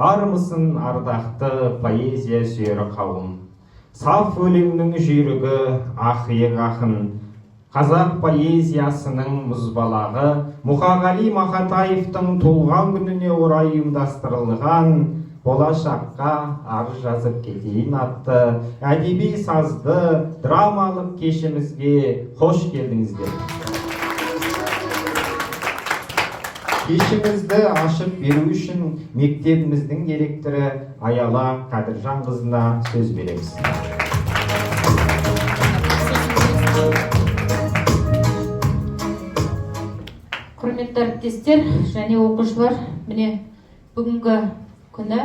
Армысың ардақты поэзия сүйері қауым. Саф өлеңнің жүйрігі ақиық ақын. Қазақ поэзиясының мұзбалағы Мұқағали Мақатаевтың туылған күніне орай ұйымдастырылған болашаққа ар жазып кетейін атты әдеби сазды драмалық кешімізге қош келдіңіздер. Кешімізді ашып беру үшін мектебіміздің директоры Аяла Қадыржанқызына сөз береміз. Құрметті әріптестер және оқушылар, міне бүгінгі күні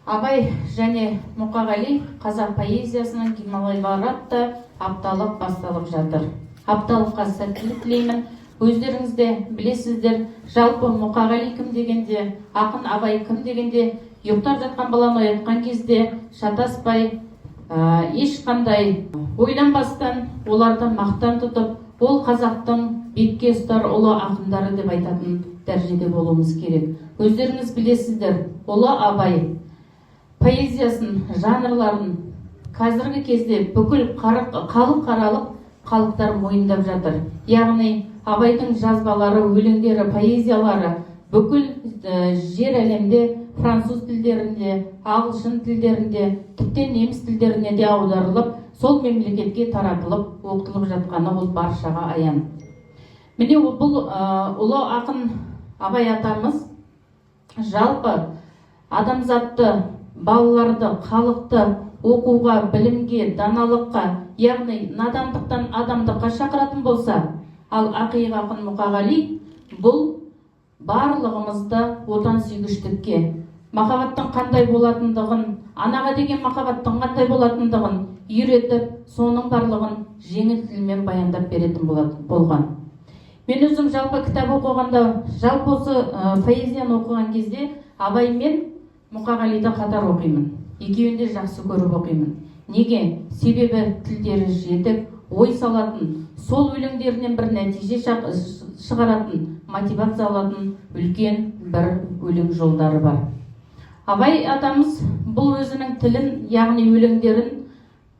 Абай және Мұқағали қазақ поэзиясының гималайлары атты апталық басталып жатыр. Апталыққа сәттілік тілеймін. Өздеріңізде білесіздер, жалпы Мұқағали кім дегенде, ақын Абай кім дегенде, ұйықтап жатқан баланы оятқан кезде шатаспай, ешқандай ойланбастан оларды мақтан тұтып, ол қазақтың бетке ұстар ұлы ақындары деп айтатын дәрежеде болуымыз керек. Өздеріңіз білесіздер, ұлы Абай поэзиясын, жанрларын қазіргі кезде бүкіл халық халықтар мойындап жатыр. Яғни Абайдың жазбалары, өлеңдері, поэзиялары бүкіл жер әлемде, француз тілдерінде, ағылшын тілдерінде, тіптен неміс тілдеріне де аударылып, сол мемлекетке таратылып, оқытылып жатқаны ол баршаға аян. Міне бұл ұлы ақын Абай атамыз жалпы адамзатты, балаларды, халықты оқуға, білімге, даналыққа, яғни надандықтан адамдыққа шақыратын болса, ал ақиық ақын Мұқағали бұл барлығымызды отансүйгіштікке, махаббаттың қандай болатындығын, анаға деген махаббаттың қандай болатындығын үйретіп, соның барлығын жеңіл тілмен баяндап беретін болған. Мен өзім жалпы кітап оқығанда, жалпы осы поэзияны оқыған кезде Абай мен Мұқағалиды қатар оқимын. Екеуін де жақсы көріп оқимын. Неге? Себебі тілдері жетік, ой салатын, сол өлеңдерінен бір нәтиже шығаратын, мотивация алатын үлкен бір өлең жолдары бар. Абай атамыз бұл өзінің тілін, яғни өлеңдерін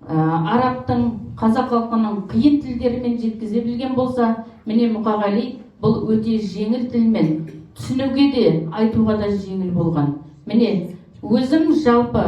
арабтың, қазақ халқының қиын тілдерімен жеткізе білген болса, міне Мұқағали бұл өте жеңіл тілмен түсінуге де, айтуға да жеңіл болған. Міне өзім жалпы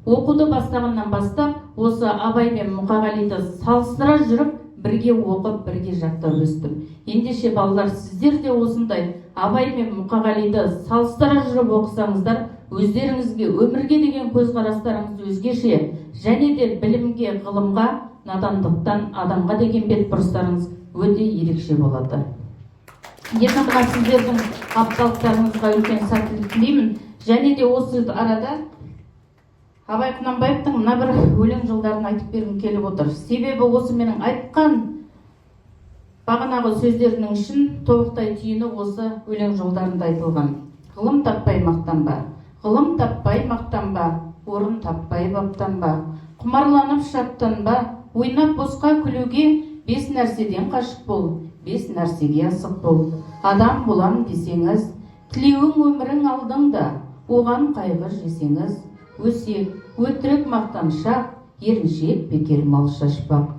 оқуды бастағаннан бастап, осы Абай мен Мұқағалиды салыстыра жүріп, бірге оқып, бірге жақтап өстім. Ендеше балалар, сіздер де осындай Абай мен Мұқағалиды салыстыра жүріп оқысаңыздар, өздеріңізге, өмірге деген көзқарастарыңыз өзгеше, және де білімге, ғылымға, надандықтан адамға деген бетбұрыстарыңыз өте ерекше болады. Ертеңгі сіздердің апталықтарыңызға үлкен сәттілік тілеймін. Және де осы арада Абай Құнанбаевтың мына бір өлең жолдарын айтып бергім келіп отыр. Себебі осы менің айтқан бағанағы сөздерінің үшін тобықтай түйіні осы өлең жолдарында айтылған. Ғылым таппай мақтанба, Ғылым таппай мақтанба, орын таппай баптанба, құмарланып шаттанба, ойнап босқа күлуге, 5 нәрседен қашып бол, 5 нәрсеге асық бол. Адам болам десеңіз, тілеуің өмірің алдыңда, оған қайғы жесеңіз, өсек, өтірік мақтаншақ, еріншек бекер мал шашпақ.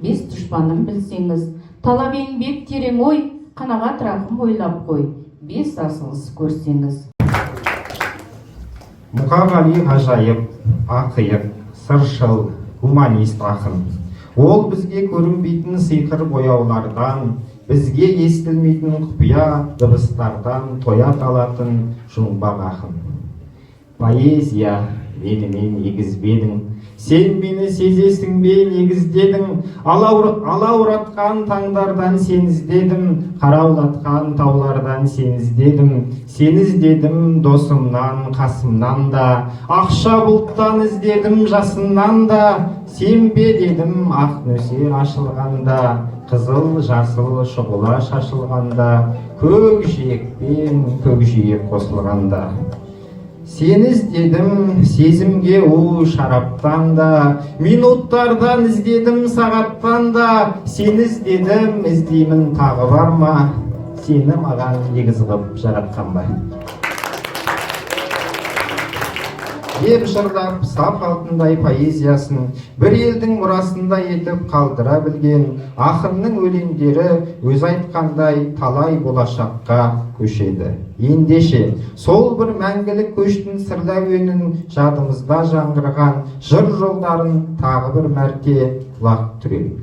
5 дұшпаным білсеңіз, талап еңбек терең ой, қанағат рақым ойлап қой, 5 асылыс көрсеңіз. Мұқағали ғажайып, ақиық, сыршыл, гуманист ақын. Ол бізге көрінбейтін сиқыр бояулардан, бізге естілмейтін құпия дыбыстардан тоят алатын жұмбақ ақын. Поэзия, менімен егізбедің, сен мені сезесің бе негіздедің, алауратқан таңдардан сен іздедім, қараулатқан таулардан сен іздедім, сен іздедім досымнан, қасымнан да, ақша бұлттан іздедім жасымнан да, сен бе дедім ақ нөсер ашылғанда, қызыл жасыл шұғыла шашылғанда, көкжиек пен көкжиек қосылғанда. Сен іздедім сезімге шараптан да, минуттардан іздедім сағаттан да, сен іздедім іздеймін тағы бар ма, сені маған егіз қылып жаратқан ба. Деп жырлап сап алтындай поэзиясын бір елдің мұрасындай етіп қалдыра білген ақынның өлеңдері өз айтқандай талай болашаққа көшеді. Ендеше сол бір мәңгілік көштің сырда әуенін жадымызда жаңғырған жыр жолдарын тағы бір мәрте құлақ түрелік.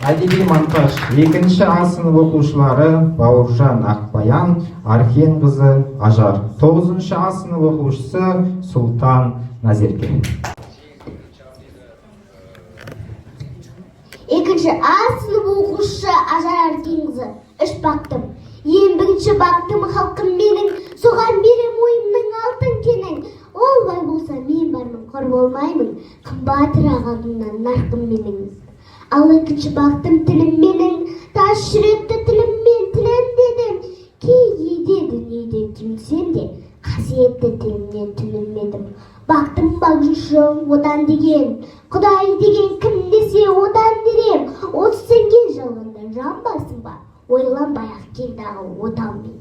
Әдеби монтаж 2-ші А сынып оқушылары Бауыржан Ақбаян, Архен қызы Ажар. 9-ші А сынып оқушысы Сұлтан Назерке. 2-ші А сынып оқушысы Ажар Архен қызы. 3 бақтым. Ең бірінші бақтым халқым менің, соған берем ойымның алтын кенің. Олай болса мен бармын, қор болмаймын, қымбатырақ алдымнан нарқым менің. Ал 2-ші бақтым тілім менің, тас жүректі тіліммен тілім дедім. Кейде дүниеден түнсем де, қасиетті тілімнен түнілмедім. Бақтым бағжышым одан деген, Құдай деген кім десе одан берем. Осы сенген жалғанда жан барсың ба, ойланбай-ақ кел дағы отан менен.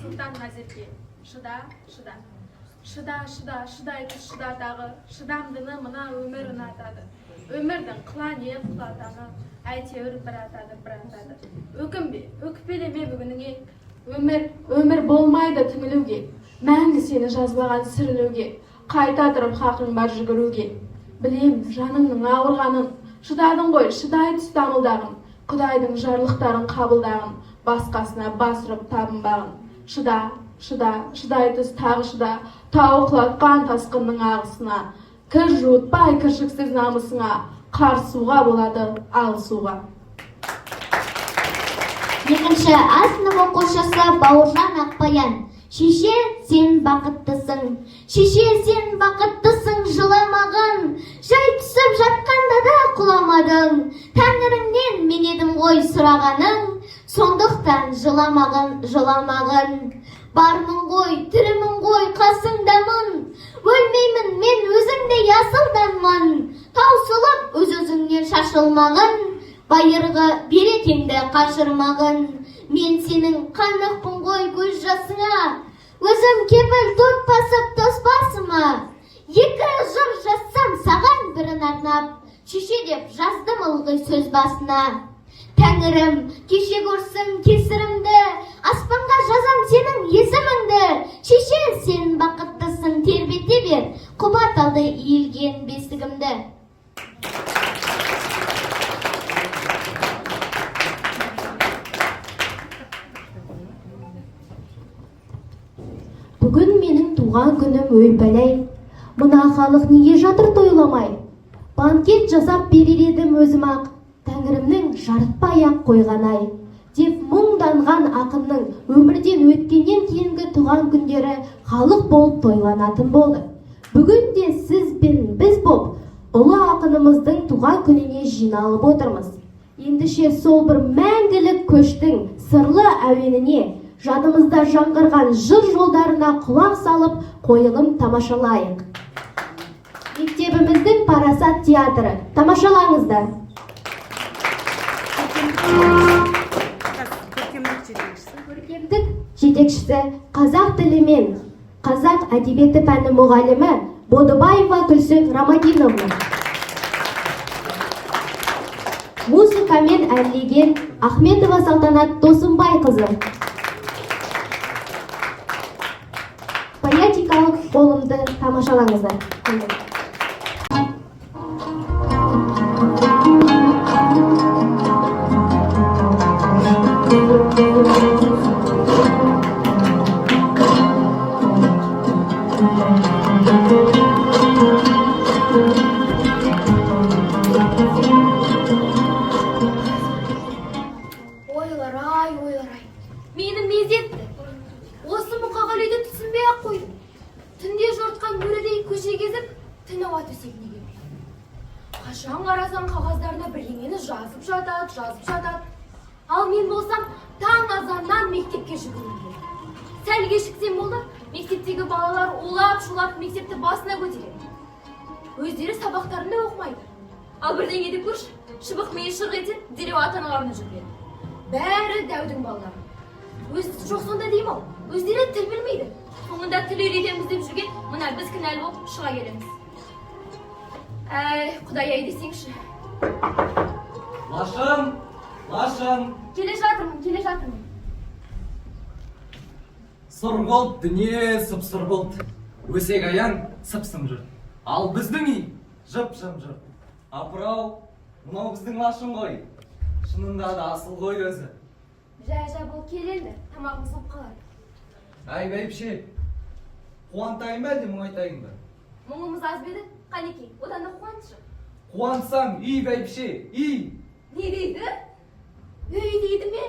Сұлтан Назерке. Шыда, шыда. Шыда, шыда, шыдайды шыда тағы, шыдамдыны мына өмір ұнатады. Өмірдің қыла не қылатаны, әйтеуір бір атады. Өкінбе, өкпелеме бүгініңе. Өмір болмайды түңілуге, мәңгі сені жазбаған сүрінуге, қайта тұрып хақың бар жүгіруге. Білем жаныңның ауырғанын, шыдадың ғой, шыдай түс дамылдағын, Құдайдың жарлықтарын қабылдағын, басқасына бас ұрып табынбағын. Шыда, шыда, шыдай түс тағы шыда, тау құлатқан тасқынның ағысына, кір жуытпай кіршіксіз намысыңа, қар суға болады ал суға. 2-ші А сынып оқушысы Бауыржан Ақбаян. Шеше, сен бақыттысың. Шеше, сен бақыттысың, жыламағын. Жай түсіп жатқанда да құламадың. Тәңіріңнен мен едім ғой сұрағаның. Сондықтан жыламағын. Бармын ғой, тірімін ғой, қасыңдамын. Өлмеймін, мен өзіңдей асылданмын. Таусылып өз-өзіңнен шашылмағын. Байырғы берекеңді қашырмағын. Мен сенің қанықпын ғой көз жасыңа. Өзім кепіл тот басып тоспасыма. 2 жыр жазсам саған бірін арнап, шеше деп жаздым ылғи сөз басына. Тәңірім, кеше көрсін кесірімді, аспанға жазам сенің есіміңді. Шеше, сен бақыттысың, тербете бер, құбат алды иілген бесігімді. Бүгін менің туған күнім өй-бәләй, мына халық неге жатыр тойламай? Банкет жасап берер едім өзім-ақ, Тәңірімнің жарытпай-ақ қойған-ай. Деп мұңданған ақынның өмірден өткеннен кейінгі туған күндері халық болып тойланатын болды. Бүгін де сіз бен біз боп, ұлы ақынымыздың туған күніне жиналып отырмыз. Ендіше сол бір мәңгілік көштің сырлы әуеніне, жадымызда жаңғырған жыр жолдарына құлақ салып, қойылым тамашалайық. Мектебіміздің Парасат театры. Тамашалаңыздар. Көркемдік жетекшісі қазақ тілі мен қазақ әдебиеті пәні мұғалімі Бодыбаева Күлсін Рамадиновна. Музыкамен әрлеген Ахметова Салтанат Досымбайқызы. Поэтикалық болымды тамашалаңыздар. Ойлар-ай. Мені мезетті. Осы мұқағалиды түсінбей-ақ қойдым. Түнде жортқан бөрідей көше кезіп, түн ауа төсегіне келмейді. Қашан қарасам қағаздарына бірдеңені жазып жатады. Ал мен болсам таң азаннан мектепке жүгіріп. Сәл кешіксем болды, мектептегі балалар улап-шулап мектепті басына көтереді. Өздері сабақтарында оқымайды. Ал бірдеңе деп көрші, шыбық миы шырқ етеді, дереу ата-аналарына жүгіреді. Бәрі дәудің балалары. Өзі жоқ сонда деймін ау, өздері тіл білмейді. Соңында тіл үйретеміз деп жүрген, мына біз кінәлі болып шыға келеміз. Құдай-ай десеңші. Лашын. Келе жатырмын. Сұр болды, дүние сұп-сұр болды. Өсек аян сып-сым жүр. Ал біздің үй жып-жым жүр. Апырау, мынау біздің Лашын ғой. Шынында да асыл ғой өзі. Жә бол келелді, тамағым соп қалады. Әй бәйбіше, қуантайын ба әлде мұңайтайын ба? Мұңымыз аз беді, қанекей, одан да қуантшы. Қуантсам, үй бәйбіше, үй. Не дейді? Үй дейді ме?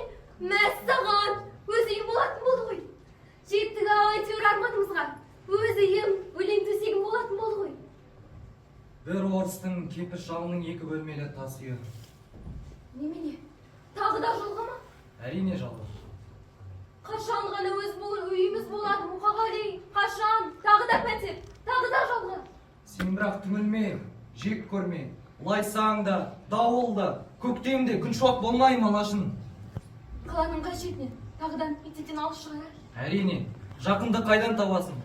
Мәссаған, өз үйім болатын болды ғой. Жеттік ау әйтеуір арманымызға. Өз үйім, өлең төсегім болатын болды ғой. Бір орыстың кепіш жауының 2 бөлмелі тас үйі. Немене? Тағы да жылғы ма? Әрине жалғыз. Қашан ғана үйіміз болады, Мұқағали? Қашан? Тағы да пәтер, тағы да жылғы. Сен бірақ түңілме, жек көрме. Лайсаң да, дауыл да, көктемде күн шуақ болмай ма Лашын? Қаланың қай шетінен? Тағыдан мектептен алыс шығар? Әрине, жақынды қайдан табасың?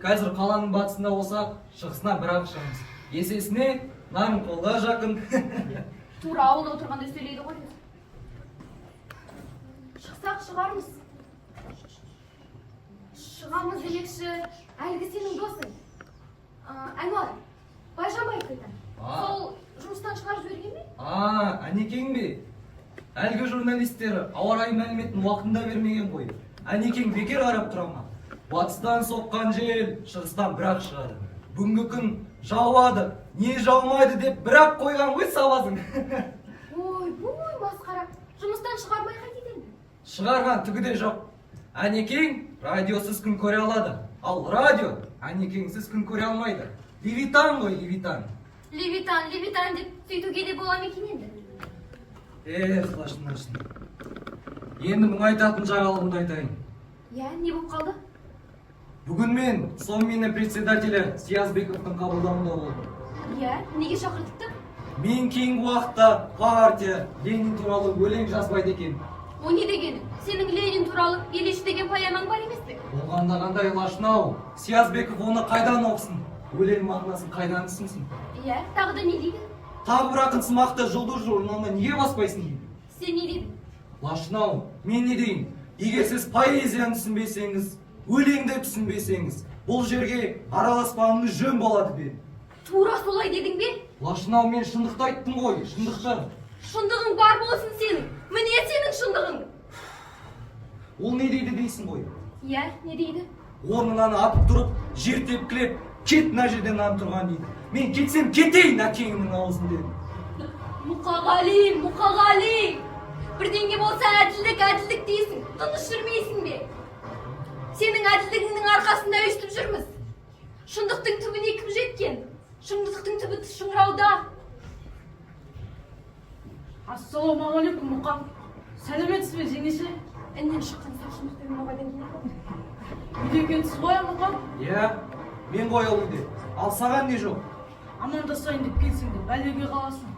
Қазір қаланың батысында болсақ, шығысына бір-ақ шығамыз. Есесіне, Нарынқолға жақын. Тура ауылда отырғанда сөйлейді ғой. Шықсақ шығармыз. Шығамыз демекші, әлгі сенің досың. Әнуар, Байжанбай қайдан? Сол жұмыстан шығарып жіберген бе? Әнекең бе? Әлгі журналистері ауа райы мәліметін уақытында бермеген ғой. Әнекең бекер қарап тұра ма? Батыстан соққан жел, шығыстан бір-ақ шығады. Бүгінгі күн жауады, не жаумайды деп бір-ақ қойған ғой сабазың. Ой, масқара. Жұмыстан шығармай қайтеді. Шығарған түгі де жоқ. Әнекең радиосыз күн көре алады. Ал радио әнекеңсіз күн көре алмайды. Левитан ғой, Левитан. Левитан деп сөйтуге де бола ма екен енді? Лашын. Енді мұңайтатын жаңалығымды айтайын. Не болып қалды? Бүгін мен Совмина председателі Сиязбековтың қабылдауында болдым. Неге шақыртыпты? Мен кейінгі уақытта партия Ленин туралы өлең жазбайды екен. О не дегені? Сенің Ленин туралы елеш деген поэмаң бар емес пе? Болғанда қандай Лашын-ау? Сиязбеков оны қайдан оқысын? Өлең мағынасын қайдан түсінсін? Тағы да не дейді? Тағы бір ақын сымақты жұлдыз журналына неге баспайсың дейді? Сен не дедің? Лашын-ау, мен не дейін? Егер сіз поэзияны түсінбесеңіз, өлеңді түсінбесеңіз, бұл жерге араласпағыңыз жөн болады бе? Тура солай дедің бе? Лашын-ау, мен шындықты айттым ғой, шындықты. Шындығың бар болсын сенің. Міне сенің шындығың. Ол не дейді дейсің ғой? Не дейді? Орнынан атып тұрып, жер тепкілеп, кет мына жерден анып тұрған дейді. Мен кетсем кетейін әкеңнің аузын дедім. Мұқағали! Бірдеңе болса әділдік дейсің. Тыныш жүрмейсің бе? Сенің әділдігіңнің арқасында өстіп жүрміз. Шындықтың түбіне кім жеткен? Шындықтың түбі шыңырауда. Ассалаумағалейкум мұқа. Сәлеметсіз бе жеңеше? Іннен шыққан сақшымызбен мағадан кейін. Үйде екенсіз ғой мұқа? Иә, мен ғой ол үйде. Ал саған не жоқ? Амандасайын деп келсең де бәлеге қаласың.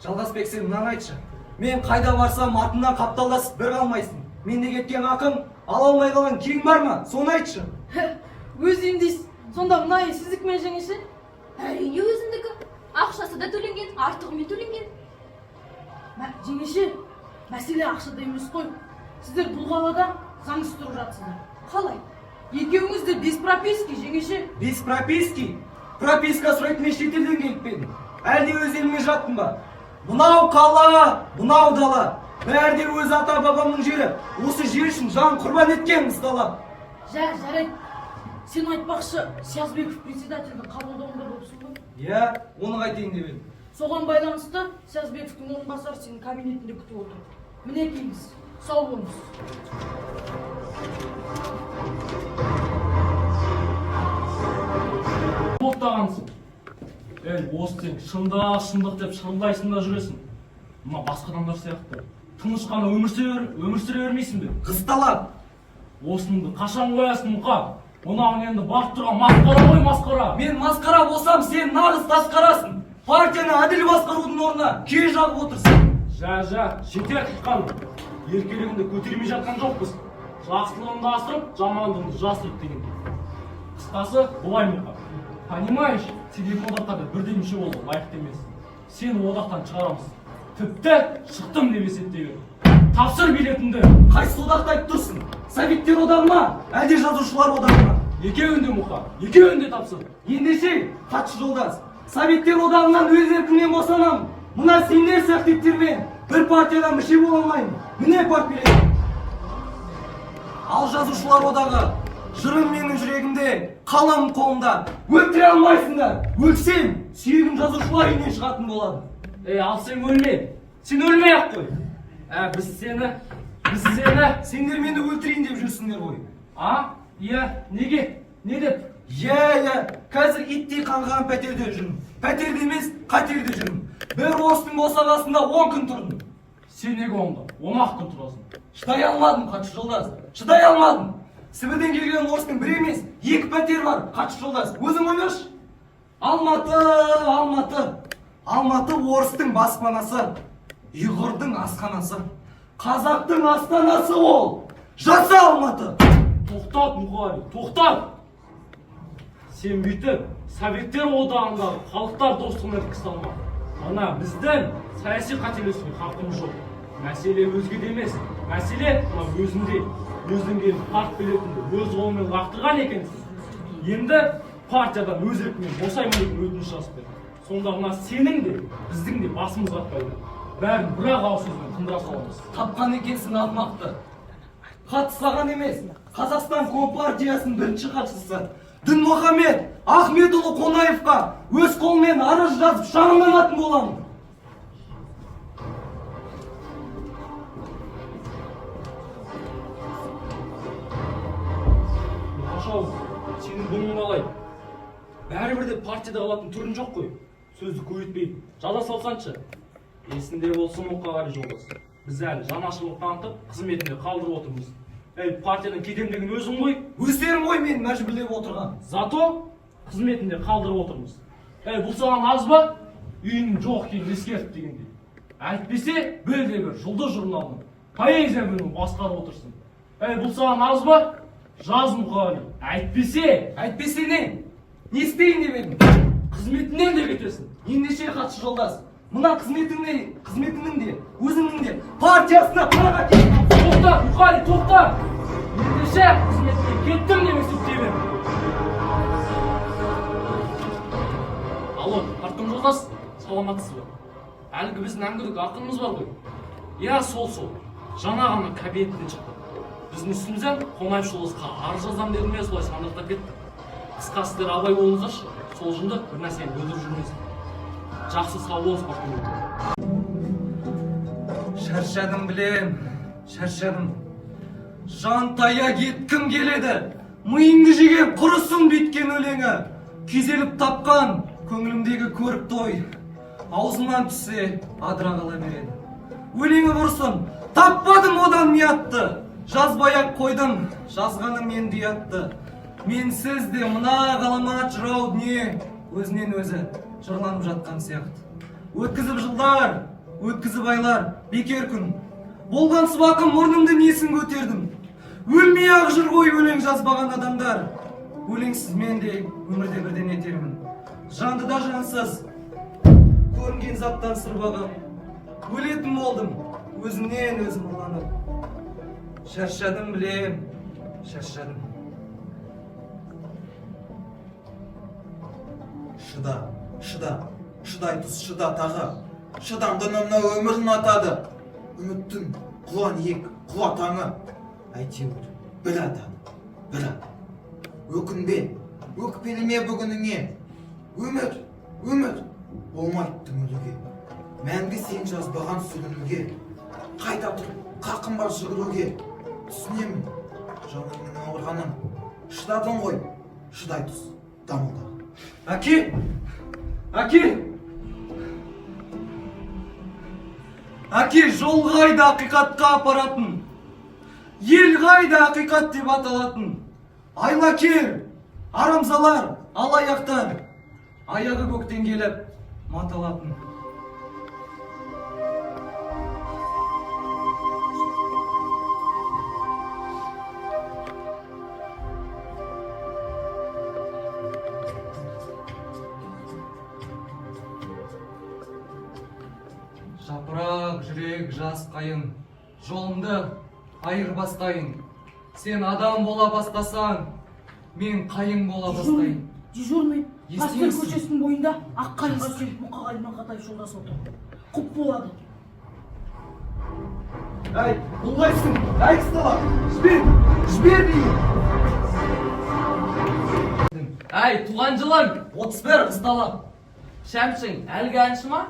Жалғасбек, сен мынаны айтшы. Мен қайда барсам артымнан қапталдасып бір қалмайсың. Менде кеткен ақым, ала алмай қалған кең бар ма? Соны айтшы. Өз үйім дейсіз. Сонда мына үй сіздікі ме жеңеше? Әрине өзімдікі. Ақшасы да төленген, артығымен төленген. Жеңеше, мәселе ақшада емес қой. Сіздер бұл қалада заңсыз тұрып жатсыздар. Қалай? Екеуіңіз де без прописки, жеңеше. Без прописки? Прописка сұрайтын мен шетелден келіп пе едім. Әлде өз еліме жаттым ба? Мынау қала, мынау дала. Бәрі де өз ата бабамның жері. Осы жер үшін жан құрбан еткен мұстала. Жарайды. Сен айтпақшы, Сиязбеков председательдің қабылдауында болыпсың ғой? Иә, оны қайтейін деп едім. Соған байланысты Сиязбековтың орынбасары сенің кабинетінде күтіп отыр. Мінекейіңіз, сау болыңыз. Тоқтағансың. Осы сен шындық деп шырылдайсың да жүресің. Мына басқа адамдар сияқты тыныш қана өмір сүре бермейсің бе? Қысталап. Осыныңды қашан қоясың мұқа? Мынауың енді барып тұрған масқара ғой, масқара. Мен масқара болсам, сен нағыз тасқарасың. Партияны әділ басқарудың орнына кей жағып отырсың. Жетер тұтқан. Еркелігіңді көтермей жатқан жоқпыз. Жақсылығыңды асырып, жамандығыңды жасырып деген. Қысқасы, бұлай мұқа. Понимаешь, сен одақтарда бірдей мүше болды, лайықты емес. Сен одақтан шығарамыз. Тіпті шықтым деп есептей бер. Тапсыр билетіңді. Қайсы одақта айтып тұрсың? Советтер одағы ма? Әлде жазушылар одағы ма? Екеуінде мұқа, екеуінде тапсыр. Ендеше, хатшы жолдас. Советтер одағынан өз еркімнен босанамын. Мына сендер сәқтеттермен бір партияда мүше бола алмаймын. Міне партбилет. Ал жазушылар одағы. Жырым менің жүрегімде, қалам қолымда. Өлтіре алмайсыңдар. Өлсем, сүйегім жазушылар үйінен шығатын болады. Ал сен өлме. Сен өлмей-ақ қой. Біз сені... Сендер мені өлтірейін деп жүрсіңдер ғой. Иә, неге? Не деп? Иә, қазір иттей қаңғаған пәтерде жүрмін. Пәтерде емес, қатерде жүрмін. Бір орыстың босағасында 10 күн тұрдым. Сен неге онда? 10-ақ күн тұрасың. Шыдай алмадым, хатшы жолдас. Шыдай алмадым. Сібірден келген орыстың бір емес, 2 пәтер бар, хатшы жолдас. Өзің ойлашы. Алматы орыстың баспанасы, ұйғырдың асханасы. Қазақтың астанасы ол. Жаса Алматы. Тоқтат, мұғали, тоқтат. Сен бүйтіп, Советтер одағындағы халықтар достығына тік салма. Ана біздің саяси қателесуге хақымыз жоқ. Мәселе өзгеде емес. Мәселе өзінде. Өзің келіп парт билетіңді өз қолымен лақтырған екенсің. Енді партиядан өз еркімен босаймын деген өтініш жазып бер. Сонда мына сенің де, біздің де басымыз қатпайды. Бәрін бір-ақ ауыз сөзбен тындыра саламыз. Тапқан екенсің алмақты. Хат саған емес, Қазақстан Компартиясының бірінші хатшысы Дінмұхамед Ахметұлы Қонаевқа өз қолмен арыз жазып шағымданатын боламын. Қашау, сенің бұның қалай? Бәрібір де партияда қалатын түрін жоқ қой. Сөзді көйітпей, жаза салсаншы. Есінде болсын мұқағали жолдас. Біз әлі жанашырлық танытып, қызметінде қалдырып отырмыз. Партиядан кетем деген өзің ғой. Өздерің ғой мені мәжбүрлеп отырған. Зато қызметінде қалдырып отырмыз. Бұл саған аз ба? Үйінің жоқ екенін ескертіп дегендей. Әйтпесе, бөлде бір жұлдыз журналының поэзия бөлімін басқарып отырсың. Бұл саған аз ба? Жаз мұқағали. Әйтпесе не? Не істейін деп едім? Қызметінен де кетесің. Ендеше хатшы жолдас. Мына қызметіңнің де, өзіңнің де партиясына қараға кетіп. Тоқта, мұқағали, тоқта! Ендеше қызметінен кеттім деп есептей бер. Алло, артым жолдас, саламатсыз ба? Әлгі біздің әңгілік ақынымыз бар ғой. Иә, сол. Жаңа ғана кабинеттен шықты. Біздің үстімізден Қонаев жолдасқа арыз жазам дедім бе, солай сандықтап кетті. Қысқа сіздер абай болыңыздаршы, сол жынды бір нәрсені бөлдіріп жүрмесін. Жақсы сау болыңыз, партия. Шаршадым білем, шаршадым. Жантая кеткім келеді. Миыңды жеген құрысын бүйткен өлеңі. Күйзеліп тапқан көңілімдегі көрік той. Аузымнан түссе адыра қала береді. өлеңі құрсын. Таппадым одан миятты, жазбай-ақ қойдым, жазғаным енді ұятты. Менсіз де мына ғаламат жырау дүние өзінен өзі жырланып жатқан сияқты. Өткізіп жылдар, өткізіп айлар, бекер күн. Болған сыбақым мұрнымды несін көтердім. Өлмей ақ жүр ғой өлең жазбаған адамдар. Өлеңсіз мен де өмірде бірден етермін. Жанды да жансыз, көрінген заттан сыр бағып. Өлетін болдым, өзімнен өзім ұрланып. Шаршадым білем, шаршадым. Шыда, шыда, шыдай түс шыда тағы. Шыдамдынымны өмірін атады. Үміттің құлан ек, құла таңы. Әйтеуір, бір атады, бір атады. Өкінбе, өкпелеме бүгініңе. Өмір, өмір, болмайды мүліге. Мәңгі сен жазбаған сүрінуге. Қайта тұр, қақым бар жүгіруге. Түсінемін, жаныңның ауырғанын. Шыдадың ғой, шыдай түс, дамылда. Әке! Әке! Әке, жол қайда ақиқатқа апаратын? Ел қайда ақиқат деп аталатын? Айлакер, арамзалар, алаяқтар, аяғы көктен келіп маталатын. Жапырақ, жүрек, жас қайын, жолымды айырбастайын. Сен адам бола бастасаң, мен қайың бола бастайын. Дежурный, Пастер Естимісің? көшесінің бойында ақ қайынға келіп Мұқағалимен қатар жолдас отыр. Құп болады. Әй, бұлғайсың, әй қыстала, жібер дейін. Әй, туған жылың! 31 қыстала. Шәмшің, әлгі әнші ма?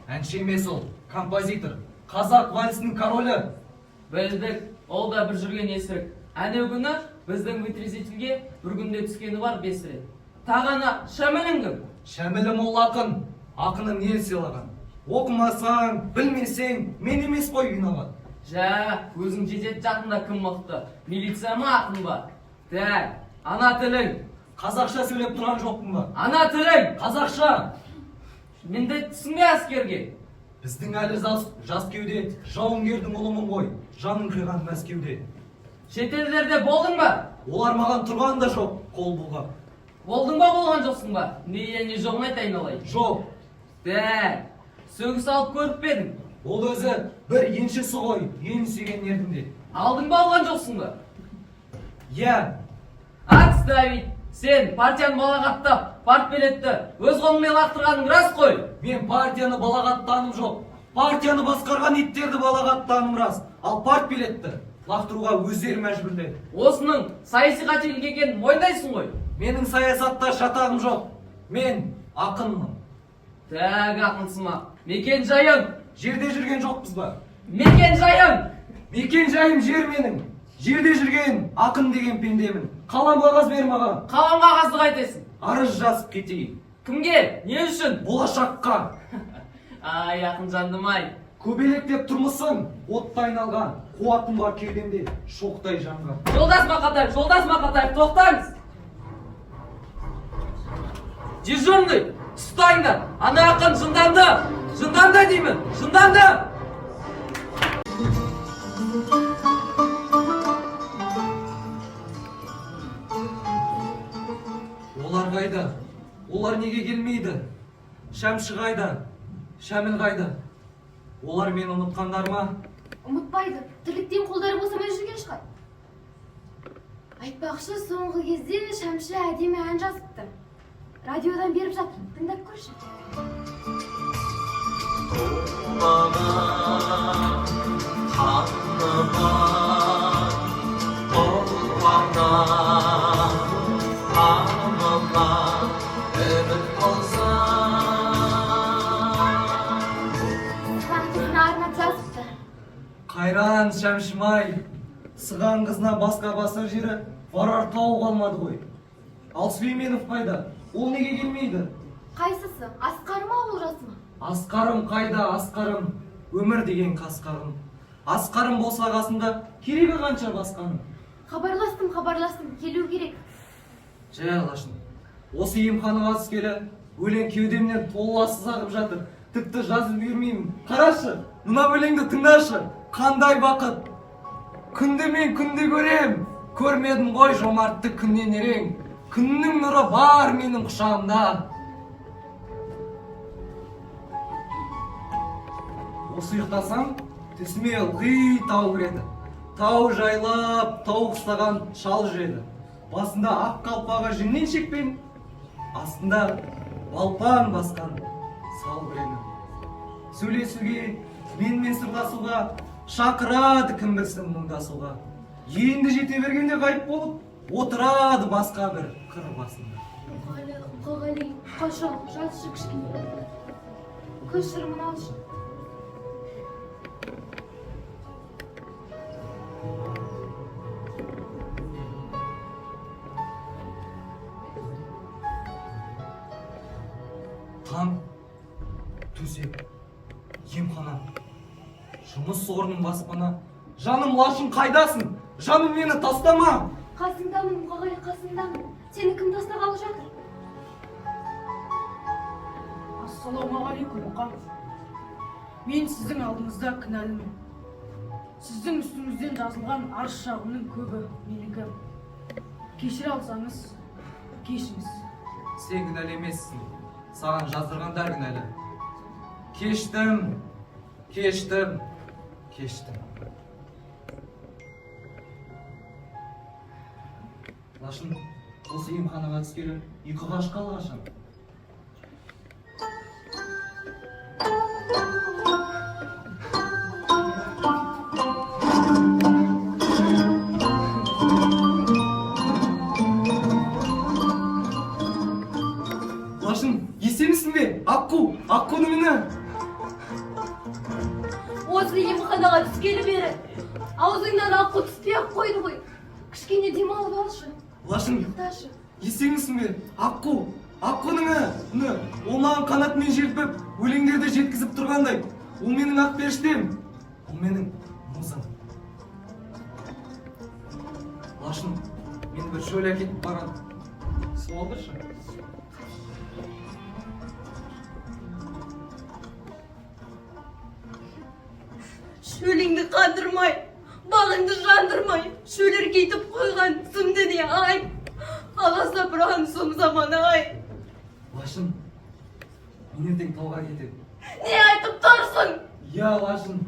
Әнші емес ол, композитор, қазақ вальсінің королі. Білдік, ол да бір жүрген есірік. Әнеу күні біздің витризительге бір күнде түскені бар 5 рет. Тағана Шәмілің кім? Шәмілім ол ақын, ақының ел сыйлаған. Оқымасаң, білмесең, мен емес қой виноват. Жә, өзің жетет жақында кім мықты? Милиция ма ақын ба? Дәл, ана тілің. Қазақша сөйлеп тұрған жоқпын ба? Ана тілің. Қазақша. Менде түсінбе әскерге. Біздің әлі жас кеуде, жауынгердің ұлымын ғой, жанын қиған Мәскеуде. Шетелдерде болдың ба? Олар маған тұрған да жоқ, қол бұлғап. Болдың ба, болған жоқсың ба? Не жоғын айтайын олай? Жоқ. Дәл, сөгіс алып көріп пе едің? Ол өзі бір еншісі ғой, ен сүйген ердінде. Алдың ба, алған жоқсың ба? Иә. Отставить! Сен партияны балағаттап, партбилетті өз қолыңмен лақтырғаның рас қой. Мен партияны балағаттаным жоқ. Партияны басқарған иттерді балағаттаным рас. Ал партбилетті лақтыруға өздері мәжбүрледі. Осының саяси қателік екенін мойындайсың ғой. Менің саясатта шатағым жоқ. Мен ақынмын. Тәг ақынсың ма? Мекен жайың? Жерде жүрген жоқпыз ба? Мекен жайың? Мекен жайым жер менің. Жерде жүрген ақын деген пендемін. Қалам қағаз бер маған. Қалам қағазды қайтесің? Арыз жазып кетейін. Кімге? Не үшін? Болашаққа. Ай, ақын жандым-ай. Көбелектеп тұрмысың, оттай айналған. Қуатым бар кеудемде, шоқтай жанған. Жолдас Мақатаев, тоқтаңыз. Дежурный, ұстайыңдар. Ана ақын жынданды деймін, жынданды. Олар қайда? Олар неге келмейді? Шәмші қайда? Шәміл қайда? Олар мені ұмытқандар ма? Ұмытпайды, тірліктен қолдары босамай жүрген шығар. Айтпақшы, соңғы кезде Шәмші әдемі ән жазыпты. Радиодан беріп жатыр, тыңдап көрші. Қайран Шәмшімай, сыған қызынан басқа басар жері барар тау қалмады ғой. Ал Сүлейменов қайда? Ол неге келмейді? Қайсысы? Асқар ма, олжас ма? Асқарым қайда, Асқарым? өмір деген қасқарым. Асқарым болса қасында, керегі қанша басқаның. Хабарластым, келу керек. Жай алашын, осы емханаға түскелі өлең кеудемнен толласы ағып жатыр. Тіпті жазып бермеймін. Қарашы, мына өлеңді тыңдашы. Қандай бақыт. Күнді мен күнді көрем. Көрмедім ғой жомартты күннен ерең. Күннің нұры бар менің құшағымда. Осы ұйықтасам, түсіме ылғи тау кіреді. Тау жайлап, тау қыстаған шал жүреді. Басында ақ қалпаға жеңнен шекпен, астында балпан басқан сал бірені. Сөйлесуге, менімен сырласуға, шақырады кім білсін мұңдасуға. Енді жете бергенде ғайып болып, отырады басқа бір қыр басында. Мұқағали, қашан, жатшы кішкене. Көз шырымын алшы. Таң, төсек, емхана, жұмыс орным баспана. Жаным лашын қайдасың? Жаным мені тастама. Қасыңдамын, Мұқағали, қасыңдамын. Сені кім тастағалы жатыр? Ассалаумағалейкум, мұқа. Мен сіздің алдыңызда кінәлімін. Сіздің үстіңізден жазылған арыз шағымның көбі менікі. Кешіре алсаңыз, кешіңіз. Сен кінәлі емессің. Саған жаздырғандар кінәлі. Кештім. Лашын, осы емханаға түскелі ұйқыға шыққалы қашан? Лашын, есемісің бе? Аққуның үні. Осы емханаға түскелі бері аузыңнан аққу түспей-ақ қойды ғой. Кішкене демалып алшы. Лашын, ұйықташы. есеңісің бе? Аққуның үні. Ол маған қанатымен желпіп, өлеңдерді жеткізіп тұрғандай. Ол менің ақ періштем. Ол менің мұзым. Лашын, мен бір шөл әкетіп барам. Су алдыршы. Шөліңді қандырмай, бағыңды жандырмай, шөлер кетіп қойған сұмды не ай. Аласапыран сұм заман ай. Лашын, мен ертең тауға кетемін. Не айтып тұрсың? Я, Лашын,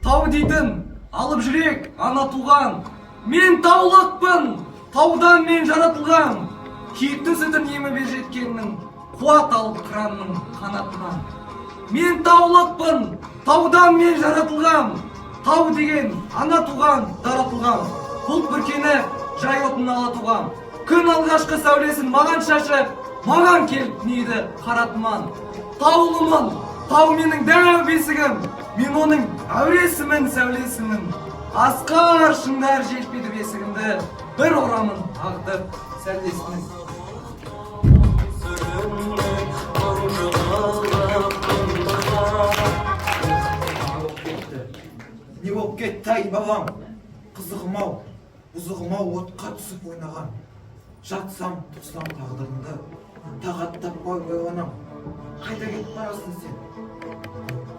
тау дейтін, алып жүрек, ана туған. Мен таулықпын, таудан мен жаратылған. Киіктің сүтін емі бер жеткеннің, қуат алып қыранның қанатынан. Мен таулықпын, таудан мен жаратылған. Тау деген ана туған, таратылған. Бұлт бүркені жай отын ала туған. Күн алғашқы сәулесін маған шашып, маған келіп нейді қара тұман. Таулымын, тау менің дәу бесігім. Мен оның әуресімін, сәулесімін. Асқар шыңдар жетпеді бесігімді. Бір орамын ағытып сәлдесімін. Не болып кетті ай балам, қызығым-ау, бұзығым-ау отқа түсіп ойнаған. Жатсам, тұрсам тағдырымды, тағаттап ойланам. Қайда кетіп барасың сен?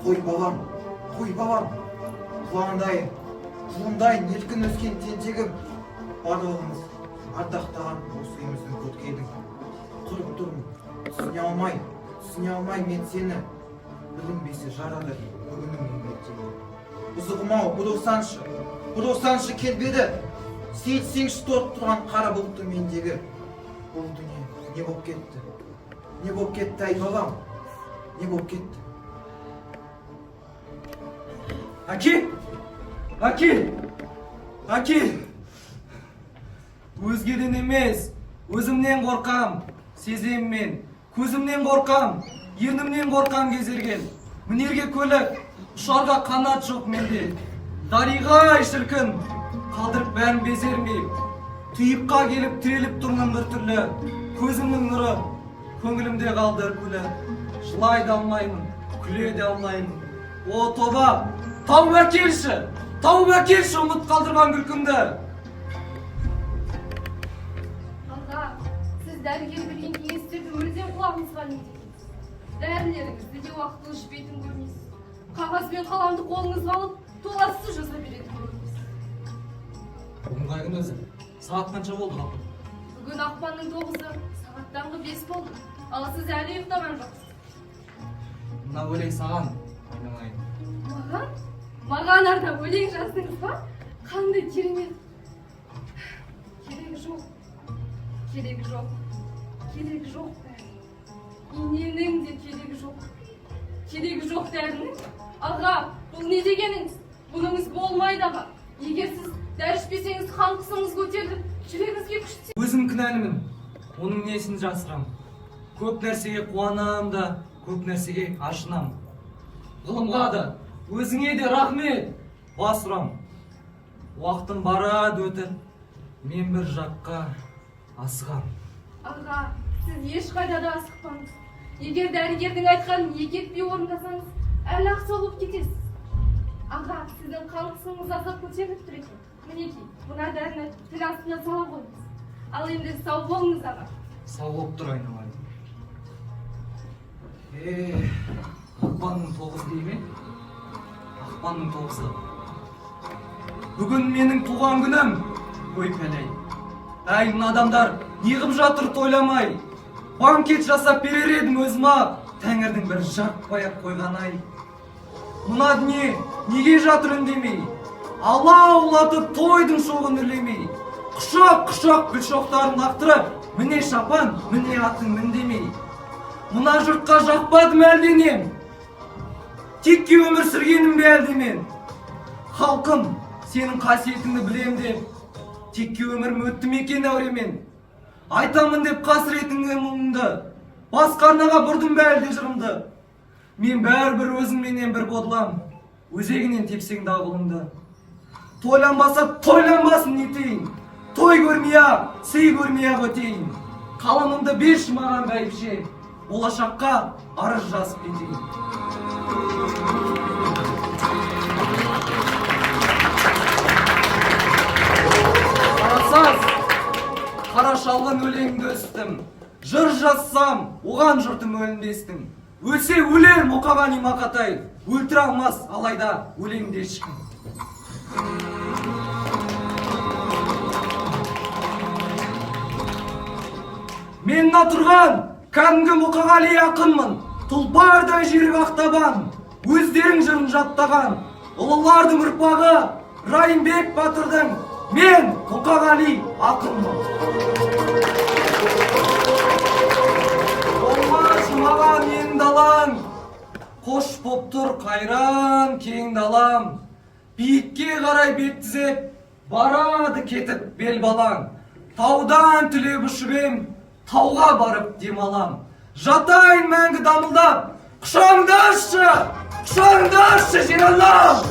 Қой балам, құлындай нелкін өскен тентегім. Барлығымыз ардақтаған осы үйіміздің көткейдің. Құрып тұрмын, түсіне алмай мен сені. Білінбесе жарады бүгінім еңбектегі. Бұзығым-ау, бұрылсаншы келбеді. Сейтсеңші торып тұрған қара бұлтты мендегі. Бұл дүние не болып кетті? Не болып кетті ай балам? Не болып кетті? Әке! Өзгеден емес, өзімнен қорқам, сезем мен. Көзімнен қорқам, ернімнен қорқам кезерген. Мінерге көлік, ұшарға қанат жоқ менде. Дариға шіркін, қалдырып бәрін безермейіп. Тұйыққа келіп тіреліп тұрмын бір түрлі. Көзімнің нұры, көңілімде қалды күлі. Жылай да алмаймын, күле де алмаймын. О тоба, тауба келші ұмыт қалдырған күлкімді. Аға, сіз дәрігер берген кеңестерді мүлдем құлағыңызға ілмейсіз. Дәрілеріңізді де уақытылы ішпейтін көрінесіз. Қағаз бен қаламды қолыңызға алып, толассыз жаза беретін көрінесіз. Бүгін қай күн өзі? Сағат қанша болды қапы? Бүгін ақпанның 9-ы, сағат таңғы 5 болды. Ал сіз әлі ұйықтаған жоқсыз. Мына өлең саған, айналайын. Маған? Маған арнап өлең жаздыңыз ба? Қандай керемет. Керегі жоқ. Керегі жоқ. Керегі жоқ бәрі. Иненің де керегі жоқ. Керегі жоқ дәрінің. Аға, бұл не дегеніңіз? Бұныңыз болмайды аға. Егер сіз дәрі ішпесеңіз, қан қысымыңыз көтеріліп, жүрегіңізге күш түседі. Өзім кінәлімін. Оның несін жасырам. Көп нәрсеге қуанам да, көп нәрсеге ашынам. Ғылымға да, өзіңе де рахмет. Бас ұрам. Уақытым барады өтіп, мен бір жаққа асығам. Аға, сіз ешқайда да асықпаңыз. Егер дәрігердің айтқанын екі етпей орындасаңыз, әлі ақ сау болып кетесіз. Аға, сіздің қан қысымыңыз азап көтеріліп тұр екен. Мінекей, мына дәріні тіл астына сала қойыңыз. Ал енді сау болыңыз аға. Сау болып тұр айналайын. Ақпанның 9 дей ме? Ақпанның 9-ы. Бүгін менің туған күнім. Ой пәлей. Әй, мына адамдар неғып жатыр тойламай. Банкет жасап берер едім өзіма. Тәңірдің бір жақпай ақ қойған ай. Мына дүние неге жатыр үндемей? Алаулатып тойдың шоғын үрлемей. Құшақ гүл шоқтарын лақтырып, міне шапан, міне атың міндемей. Мына жұртқа жақпадым әлденем. Текке өмір сүргенім бе әлдемен. Халқым, сенің қасиетіңді білем деп, текке өмірім өтті мекен әуремен. Айтамын деп қасіретіңді мұңымды, басқа арнаға бұрдым бе әлде жырымды. Мен бәрібір өзіңменен бір бодылам, өзегінен тепсең дағылымды. Тойланбаса тойланбасын етейін, той көрмей-ақ, сый көрмей-ақ өтейін. Қаламымды беш маған бәйбіше, болашаққа арыз жазып кетейін. Қарасаз, қара шалғын өлеңді өстім. Жыр жазсам, оған жұртым өлінбестің. Өлсе өлер Мұқағали Мақатай, өлтіре алмас алайда өлеңде ешкім. Мен мына тұрған кәдімгі Мұқағали ақынмын. Тұлпардай жүйрік ақтабан, өздерің жырын жаттаған. Ұлылардың ұрпағы Райымбек Батырдың, мен Мұқағали ақынмын. Болмашы маған ең далаң, қош боп тұр қайран кең далам. Биікке қарай бет түзеп, барады кетіп бел балаң. Таудан түлеп ұшып ем, тауға барып демалам. Жатайын мәңгі дамылдап, құшағыңды ашшы жер Аллам.